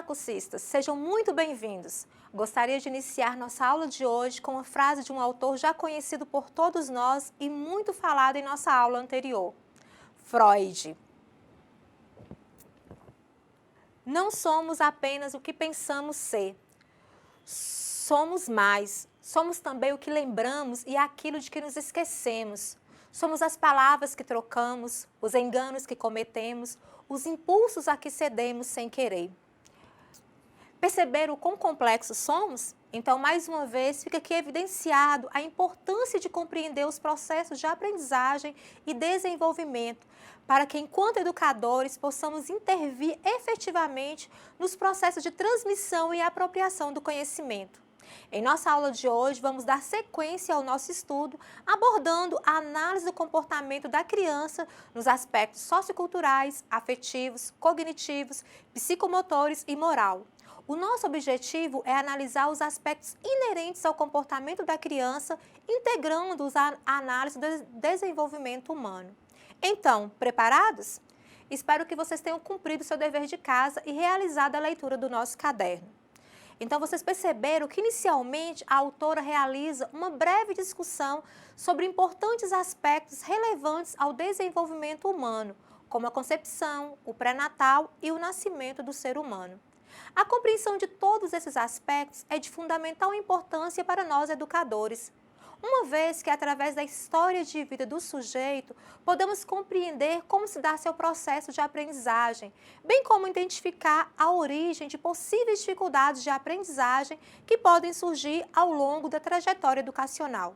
cursistas, sejam muito bem-vindos. Gostaria de iniciar nossa aula de hoje com uma frase de um autor já conhecido por todos nós e muito falado em nossa aula anterior, Freud. Não somos apenas o que pensamos ser, somos mais, somos também o que lembramos e aquilo de que nos esquecemos. Somos as palavras que trocamos, os enganos que cometemos, os impulsos a que cedemos sem querer. Perceber o quão complexos somos? Então, mais uma vez, fica aqui evidenciado a importância de compreender os processos de aprendizagem e desenvolvimento, para que, enquanto educadores, possamos intervir efetivamente nos processos de transmissão e apropriação do conhecimento. Em nossa aula de hoje, vamos dar sequência ao nosso estudo, abordando a análise do comportamento da criança nos aspectos socioculturais, afetivos, cognitivos, psicomotores e moral. O nosso objetivo é analisar os aspectos inerentes ao comportamento da criança, integrando-os à análise do desenvolvimento humano. Então, preparados? Espero que vocês tenham cumprido seu dever de casa e realizado a leitura do nosso caderno. Então, vocês perceberam que, inicialmente, a autora realiza uma breve discussão sobre importantes aspectos relevantes ao desenvolvimento humano, como a concepção, o pré-natal e o nascimento do ser humano. A compreensão de todos esses aspectos é de fundamental importância para nós educadores, uma vez que, através da história de vida do sujeito, podemos compreender como se dá seu processo de aprendizagem, bem como identificar a origem de possíveis dificuldades de aprendizagem que podem surgir ao longo da trajetória educacional.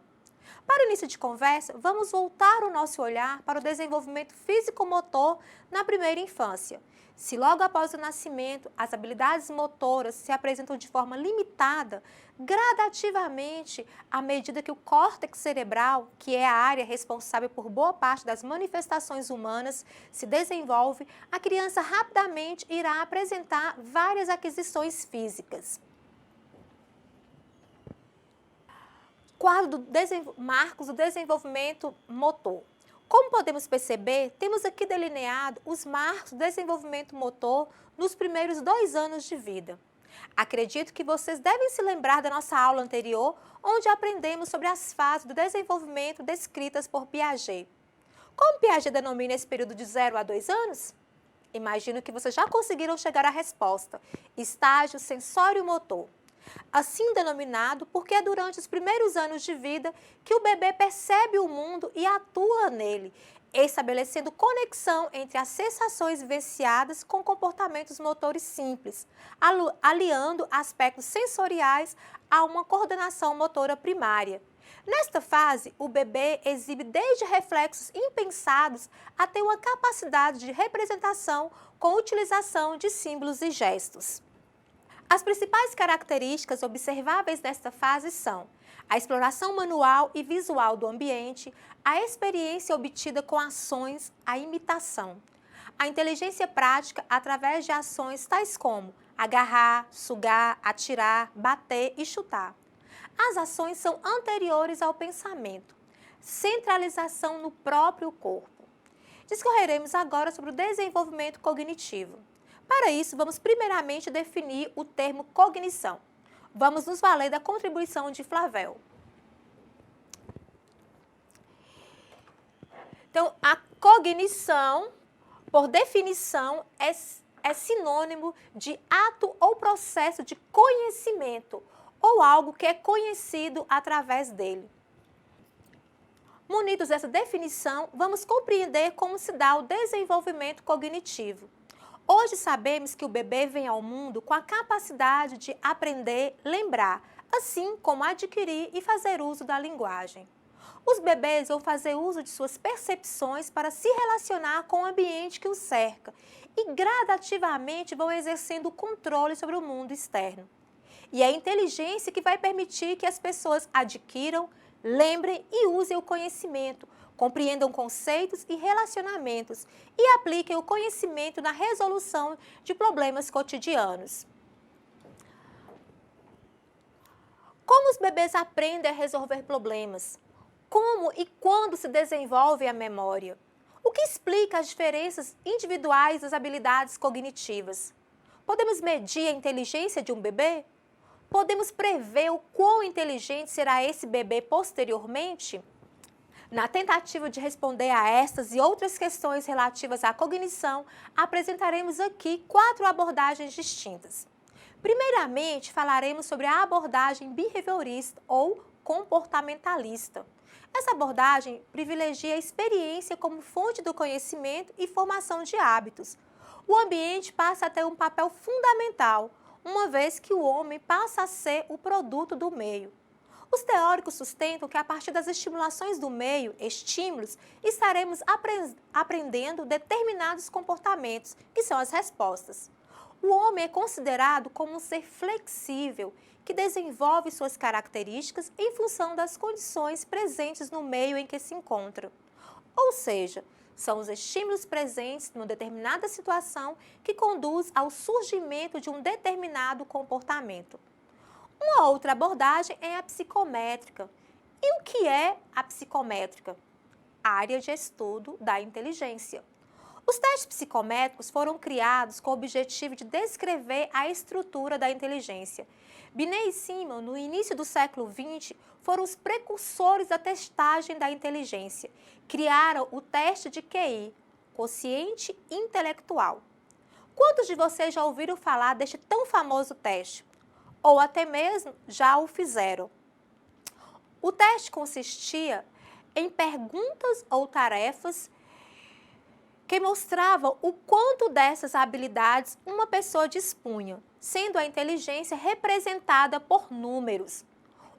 Para início de conversa, vamos voltar o nosso olhar para o desenvolvimento físico-motor na primeira infância. Se logo após o nascimento as habilidades motoras se apresentam de forma limitada, gradativamente, à medida que o córtex cerebral, que é a área responsável por boa parte das manifestações humanas, se desenvolve, a criança rapidamente irá apresentar várias aquisições físicas. Quadro do marcos do desenvolvimento motor. Como podemos perceber, temos aqui delineado os marcos do desenvolvimento motor nos primeiros 2 anos de vida. Acredito que vocês devem se lembrar da nossa aula anterior, onde aprendemos sobre as fases do desenvolvimento descritas por Piaget. Como Piaget denomina esse período de 0 a 2 anos? Imagino que vocês já conseguiram chegar à resposta: estágio sensório-motor. Assim denominado porque é durante os primeiros anos de vida que o bebê percebe o mundo e atua nele, estabelecendo conexão entre as sensações vivenciadas com comportamentos motores simples, aliando aspectos sensoriais a uma coordenação motora primária. Nesta fase, o bebê exibe desde reflexos impensados até uma capacidade de representação com utilização de símbolos e gestos. As principais características observáveis nesta fase são a exploração manual e visual do ambiente, a experiência obtida com ações, a imitação, a inteligência prática através de ações tais como agarrar, sugar, atirar, bater e chutar. As ações são anteriores ao pensamento, centralização no próprio corpo. Discorreremos agora sobre o desenvolvimento cognitivo. Para isso, vamos primeiramente definir o termo cognição. Vamos nos valer da contribuição de Flavel. Então, a cognição, por definição, é sinônimo de ato ou processo de conhecimento, ou algo que é conhecido através dele. Munidos dessa definição, vamos compreender como se dá o desenvolvimento cognitivo. Hoje sabemos que o bebê vem ao mundo com a capacidade de aprender, lembrar, assim como adquirir e fazer uso da linguagem. Os bebês vão fazer uso de suas percepções para se relacionar com o ambiente que os cerca e gradativamente vão exercendo o controle sobre o mundo externo. E é a inteligência que vai permitir que as pessoas adquiram, lembrem e usem o conhecimento, compreendam conceitos e relacionamentos e apliquem o conhecimento na resolução de problemas cotidianos. Como os bebês aprendem a resolver problemas? Como e quando se desenvolve a memória? O que explica as diferenças individuais das habilidades cognitivas? Podemos medir a inteligência de um bebê? Podemos prever o quão inteligente será esse bebê posteriormente? Na tentativa de responder a estas e outras questões relativas à cognição, apresentaremos aqui 4 abordagens distintas. Primeiramente, falaremos sobre a abordagem behaviorista ou comportamentalista. Essa abordagem privilegia a experiência como fonte do conhecimento e formação de hábitos. O ambiente passa a ter um papel fundamental, uma vez que o homem passa a ser o produto do meio. Os teóricos sustentam que a partir das estimulações do meio, estímulos, estaremos aprendendo determinados comportamentos, que são as respostas. O homem é considerado como um ser flexível, que desenvolve suas características em função das condições presentes no meio em que se encontra. Ou seja, são os estímulos presentes numa determinada situação que conduz ao surgimento de um determinado comportamento. Uma outra abordagem é a psicométrica. E o que é a psicométrica? Área de estudo da inteligência. Os testes psicométricos foram criados com o objetivo de descrever a estrutura da inteligência. Binet e Simon, no início do século XX, foram os precursores da testagem da inteligência. Criaram o teste de QI, quociente intelectual. Quantos de vocês já ouviram falar deste tão famoso teste? Ou até mesmo já o fizeram? O teste consistia em perguntas ou tarefas que mostravam o quanto dessas habilidades uma pessoa dispunha, sendo a inteligência representada por números.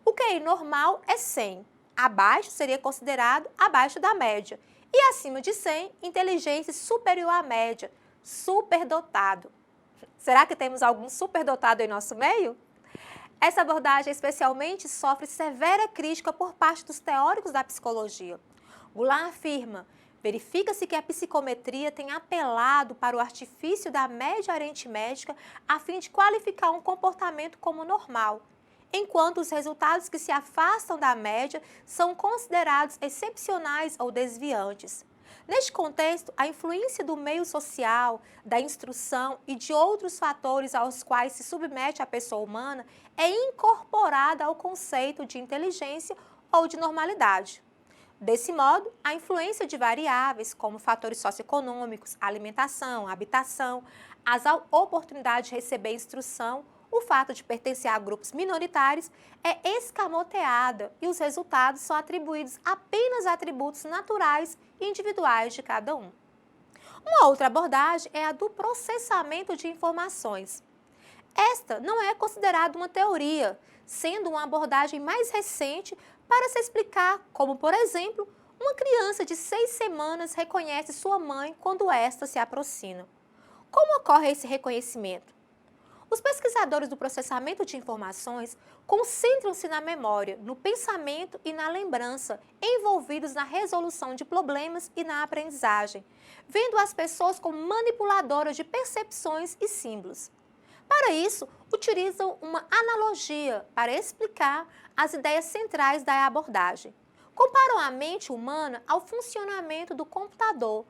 O QI normal é 100, abaixo seria considerado abaixo da média, e acima de 100, inteligência superior à média, superdotado. Será que temos algum superdotado em nosso meio? Essa abordagem especialmente sofre severa crítica por parte dos teóricos da psicologia. Goulart afirma: verifica-se que a psicometria tem apelado para o artifício da média aritmética a fim de qualificar um comportamento como normal, enquanto os resultados que se afastam da média são considerados excepcionais ou desviantes. Neste contexto, a influência do meio social, da instrução e de outros fatores aos quais se submete a pessoa humana é incorporada ao conceito de inteligência ou de normalidade. Desse modo, a influência de variáveis como fatores socioeconômicos, alimentação, habitação, as oportunidades de receber instrução, o fato de pertencer a grupos minoritários é escamoteada e os resultados são atribuídos apenas a atributos naturais e individuais de cada um. Uma outra abordagem é a do processamento de informações. Esta não é considerada uma teoria, sendo uma abordagem mais recente para se explicar como, por exemplo, uma criança de 6 semanas reconhece sua mãe quando esta se aproxima. Como ocorre esse reconhecimento? Os pesquisadores do processamento de informações concentram-se na memória, no pensamento e na lembrança, envolvidos na resolução de problemas e na aprendizagem, vendo as pessoas como manipuladoras de percepções e símbolos. Para isso, utilizam uma analogia para explicar as ideias centrais da abordagem. Comparam a mente humana ao funcionamento do computador.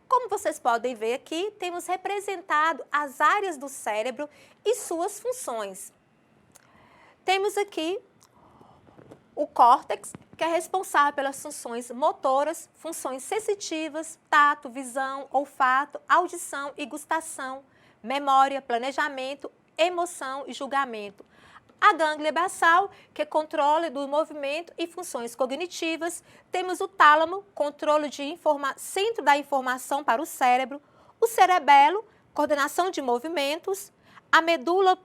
Como vocês podem ver aqui, temos representado as áreas do cérebro e suas funções. Temos aqui o córtex, que é responsável pelas funções motoras, funções sensitivas, tato, visão, olfato, audição e gustação, memória, planejamento, emoção e julgamento. A gânglia basal, que é controle do movimento e funções cognitivas. Temos o tálamo, controle de centro da informação para o cérebro. O cerebelo, coordenação de movimentos. A medula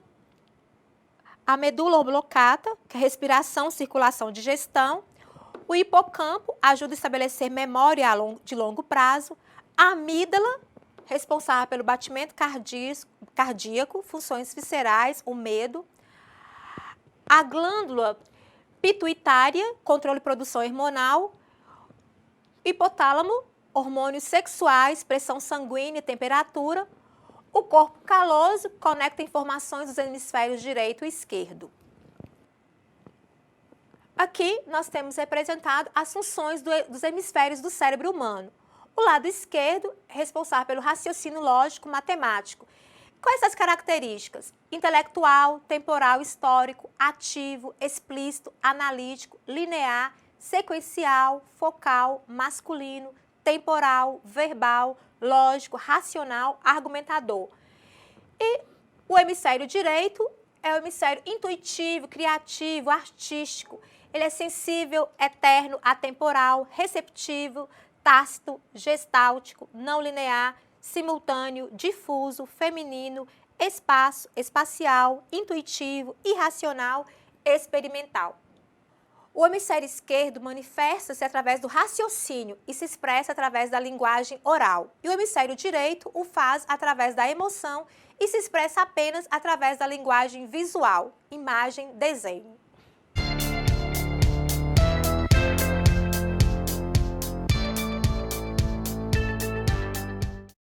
oblongata, que é respiração, circulação, digestão. O hipocampo ajuda a estabelecer memória de longo prazo. A amígdala, responsável pelo batimento cardíaco, funções viscerais, o medo. A glândula pituitária, controle de produção hormonal. Hipotálamo, hormônios sexuais, pressão sanguínea e temperatura. O corpo caloso conecta informações dos hemisférios direito e esquerdo. Aqui nós temos representado as funções dos hemisférios do cérebro humano. O lado esquerdo é responsável pelo raciocínio lógico matemático. Quais as características? Intelectual, temporal, histórico, ativo, explícito, analítico, linear, sequencial, focal, masculino, temporal, verbal, lógico, racional, argumentador. E o hemisfério direito é o hemisfério intuitivo, criativo, artístico. Ele é sensível, eterno, atemporal, receptivo, tácito, gestáltico, não linear, simultâneo, difuso, feminino, espacial, intuitivo, irracional, experimental. O hemisfério esquerdo manifesta-se através do raciocínio e se expressa através da linguagem oral. E o hemisfério direito o faz através da emoção e se expressa apenas através da linguagem visual, imagem, desenho.